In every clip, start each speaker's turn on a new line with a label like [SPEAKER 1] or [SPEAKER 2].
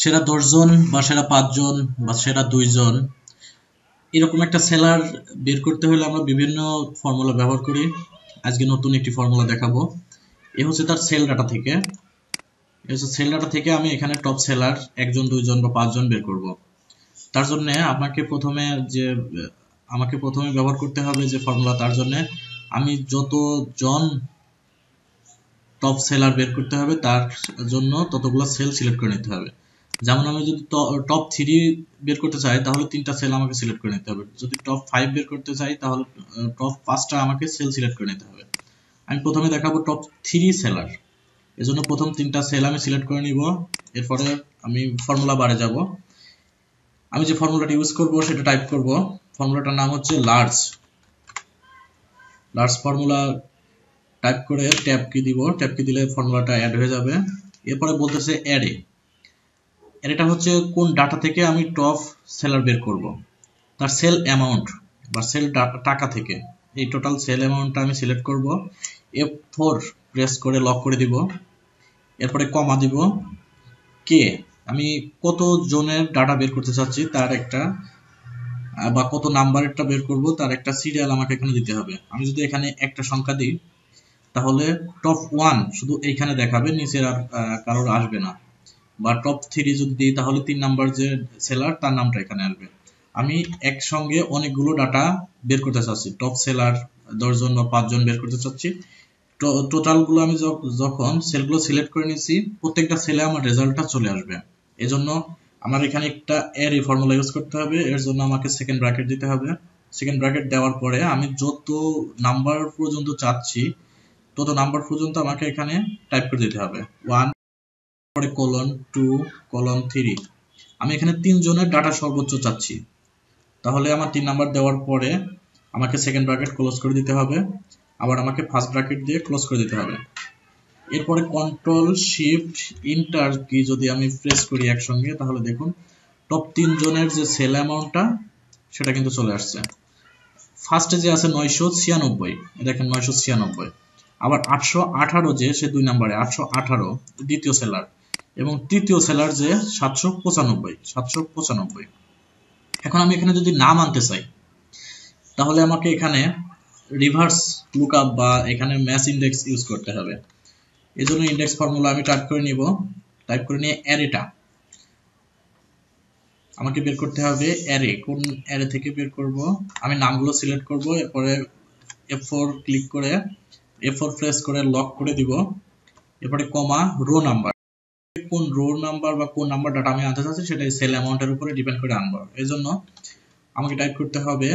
[SPEAKER 1] সেরা 10 জন বা সেরা 5 জন বা সেরা 2 জন এরকম একটা সেলার বের করতে হলে আমরা বিভিন্ন ফর্মুলা ব্যবহার করি। আজকে নতুন একটি ফর্মুলা দেখাবো। এই হচ্ছে তার সেল ডাটা থেকে। এই হচ্ছে সেল ডাটা থেকে আমি এখানে টপ সেলার 1 জন 2 জন বা 5 জন বের করব। তার জন্য আমাকে প্রথমে ব্যবহার করতে হবে যে ফর্মুলা, তার জন্য আমি যত জন টপ সেলার বের করতে হবে তার জন্য ততগুলো সেল সিলেক্ট করে নিতে হবে। যেমন আমি যদি টপ 3 বের করতে চাই তাহলে 3টা সেল আমাকে সিলেক্ট করে নিতে হবে। যদি টপ 5 বের করতে চাই তাহলে টপ 5টা আমাকে সেল সিলেক্ট করে নিতে হবে। আমি প্রথমে দেখাবো টপ 3 সেলার। এজন্য প্রথম 3টা সেল আমি সিলেক্ট করে নিব। এরপরে আমি ফর্মুলা বারে যাব। আমি যে ফর্মুলাটা ইউজ করব সেটা টাইপ করব। ফর্মুলাটার নাম হচ্ছে লার্জ ফর্মুলা। টাইপ করে ট্যাব কি দিব, ট্যাব কি দিলে ফর্মুলাটা অ্যাড হয়ে যাবে। এরপরে বলতেছে অ্যারে। অ্যারেটা হচ্ছে কোন ডাটা থেকে আমি টপ সেলার বের করব, তার সেল অ্যামাউন্ট বা সেল টাকা থেকে এই টোটাল সেল অ্যামাউন্টটা আমি সিলেক্ট করব। F4 প্রেস করে লক করে দিব। এরপরে কমা দিব। কে আমি কত জনের ডাটা বের করতে চাচ্ছি তার একটা, বা কত নাম্বারেরটা বের করব তার একটা সিরিয়াল আমাকে এখানে দিতে হবে। আমি যদি এখানে একটা সংখ্যা দিই তাহলে টপ 1 শুধু এইখানে দেখাবে, নিচের আর কারোর আসবে না। বা টপ 3 যদি দিই তাহলে 3 নাম্বার যে সেলার তার নামটা এখানে আসবে। আমি একসঙ্গে অনেকগুলো ডাটা বের করতে চাচ্ছি, টপ সেলার 10 জন বা 5 জন বের করতে চাচ্ছি। টোটালগুলো আমি যখন সেলগুলো সিলেক্ট করে নিয়েছি প্রত্যেকটা সেলে আমার রেজাল্টটা চলে আসবে। এজন্য আমার এখানে একটা অ্যারে ফর্মুলা ইউজ করতে হবে। এর জন্য আমাকে সেকেন্ড ব্র্যাকেট দিতে হবে। সেকেন্ড ব্র্যাকেট দেওয়ার পরে আমি যত নাম্বার পর্যন্ত চাচ্ছি তত নাম্বার পর্যন্ত আমাকে এখানে টাইপ করে দিতে হবে। 1 পরে কোলন 2 কোলন 3। আমি এখানে 3 জনের ডাটা সর্বোচ্চ চাচ্ছি, তাহলে আমার 3 নাম্বার দেওয়ার পরে আমাকে সেকেন্ড ব্র্যাকেট ক্লোজ করে দিতে হবে। আবার আমাকে ফার্স্ট ব্র্যাকেট দিয়ে ক্লোজ করে দিতে হবে। এরপরে কন্ট্রোল শিফট এন্টার কি যদি আমি প্রেস করি একসঙ্গে তাহলে দেখুন টপ 3 জনের যে সেল অ্যামাউন্টটা সেটা কিন্তু চলে আসছে। ফার্স্টে যে আছে 996, দেখেন 996। আবার 818 যে সে 2 নম্বরে 818 দ্বিতীয় সেলার, এবং তৃতীয় সেলার যে 795। এখন আমি এখানে যদি নাম আনতে চাই তাহলে আমাকে এখানে রিভার্স লুকআপ বা এখানে ম্যাচ ইন্ডেক্স ইউজ করতে হবে। এজন্য ইন্ডেক্স ফর্মুলা আমি টাইপ করে নিব। টাইপ করে নিয়ে অ্যারেটা আমাকে বের করতে হবে। অ্যারে কোন অ্যারে থেকে বের করব, আমি নামগুলো সিলেক্ট করব। এরপরে F4 ক্লিক করে F4 প্রেস করে লক করে দিব। এরপরে কমা রো নাম্বার, কোন রো নাম্বার বা কোন নাম্বার ডাটা আমি আনতে চাচ্ছি সেটা সেল অ্যামাউন্টের উপরে ডিপেন্ড করে আনবো। এজন্য আমাকে টাইপ করতে হবে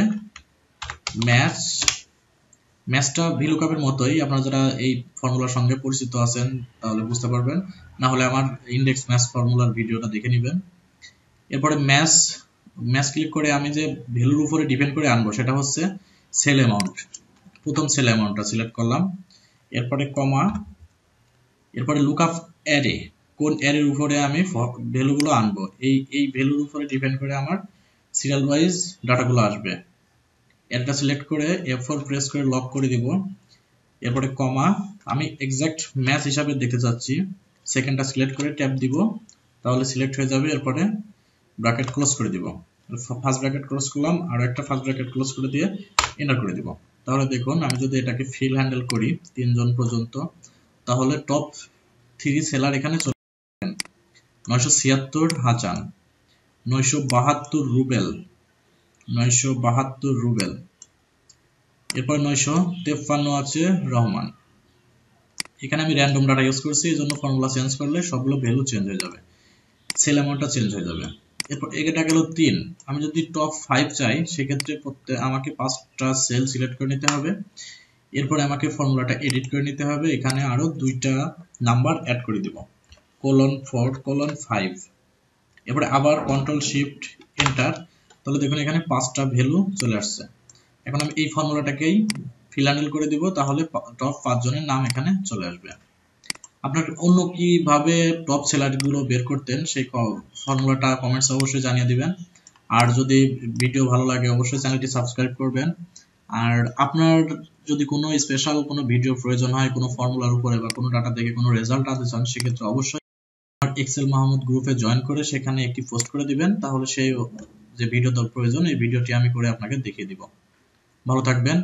[SPEAKER 1] ম্যাচটা ভিলুকআপের মতোই। আপনারা যারা এই ফর্মুলার সঙ্গে পরিচিত আছেন তাহলে বুঝতে পারবেন, না হলে আমার ইন্ডেক্স ম্যাচ ফর্মুলার ভিডিওটা দেখে নেবেন। এরপরে ম্যাচ ক্লিক করে আমি যে ভ্যালুর উপরে ডিপেন্ড করে আনবো সেটা হচ্ছে সেল অ্যামাউন্ট। প্রথম সেল অ্যামাউন্টটা সিলেক্ট করলাম। এরপরে কমা, এরপরে লুকআপ অ্যারে, কোন অ্যারের উপরে আমি ভ্যালুগুলো আনবো এই ভ্যালুর উপরে ডিপেন্ড করে আমার সিরিয়াল ওয়াইজ ডাটাগুলো আসবে। এটা সিলেক্ট করে F4 প্রেস করে লক করে দিব। এরপরে কমা, আমি এক্সাক্ট ম্যাচ হিসাবে দেখতে চাচ্ছি, সেকেন্ডটা সিলেক্ট করে ট্যাব দিব তাহলে সিলেক্ট হয়ে যাবে। এরপরে ব্র্যাকেট ক্লোজ করে দিব। ফার্স্ট ব্র্যাকেট ক্লোজ করলাম, আর একটা ফার্স্ট ব্র্যাকেট ক্লোজ করে দিয়ে এন্টার করে দিব। তাহলে দেখুন আমি যদি এটাকে ফিল হ্যান্ডেল করি 3 জন পর্যন্ত তাহলে টপ 3 সেলার এখানে চলে আসবেন। 976 হাচান, 972 রুবেল, 972 রুবেল। এরপর 953 আছে রহমান। এখানে আমি র্যান্ডম ডাটা ইউজ করছি, এই জন্য ফর্মুলা চেঞ্জ করলে সবগুলো ভ্যালু চেঞ্জ হয়ে যাবে, সেল অ্যামাউন্টটা চেঞ্জ হয়ে যাবে। এরপর এটা গেল 3। আমি যদি টপ 5 চাই সেক্ষেত্রে আমাকে 5টা সেল সিলেক্ট করে নিতে হবে। এরপরে আমাকে ফর্মুলাটা এডিট করে নিতে হবে, এখানে আরো 2টা নাম্বার অ্যাড করে দিব, কোলন 4 কোলন 5। এরপরে আবার কন্ট্রোল শিফট এন্টার, তাহলে দেখুন এখানে 5টা ভ্যালু চলে আসছে। এখন আমি এই ফর্মুলাটাকেই ফিল হ্যান্ডেল করে দিব, তাহলে টপ 5 জনের নাম এখানে চলে আসবে। আপনার অন্য কিভাবে টপ সেলারগুলো বের করতেন সেই ফর্মুলাটা কমেন্টসে অবশ্যই জানিয়ে দিবেন। আর যদি ভিডিও ভালো লাগে অবশ্যই চ্যানেলটি সাবস্ক্রাইব করবেন। আর আপনার যদি কোনো স্পেশাল কোনো ভিডিও প্রয়োজন হয় কোনো ফর্মুলার উপরে বা কোনো ডাটা থেকে কোনো রেজাল্ট আনতে চান সেক্ষেত্রে অবশ্যই আমার এক্সেল মাহমুদ গ্রুপে জয়েন করে সেখানে একটি পোস্ট করে দিবেন, তাহলে সেই যে ভিডিও প্রয়োজন এই ভিডিওটি আমি করে আপনাকে দেখিয়ে দিব। ভালো থাকবেন।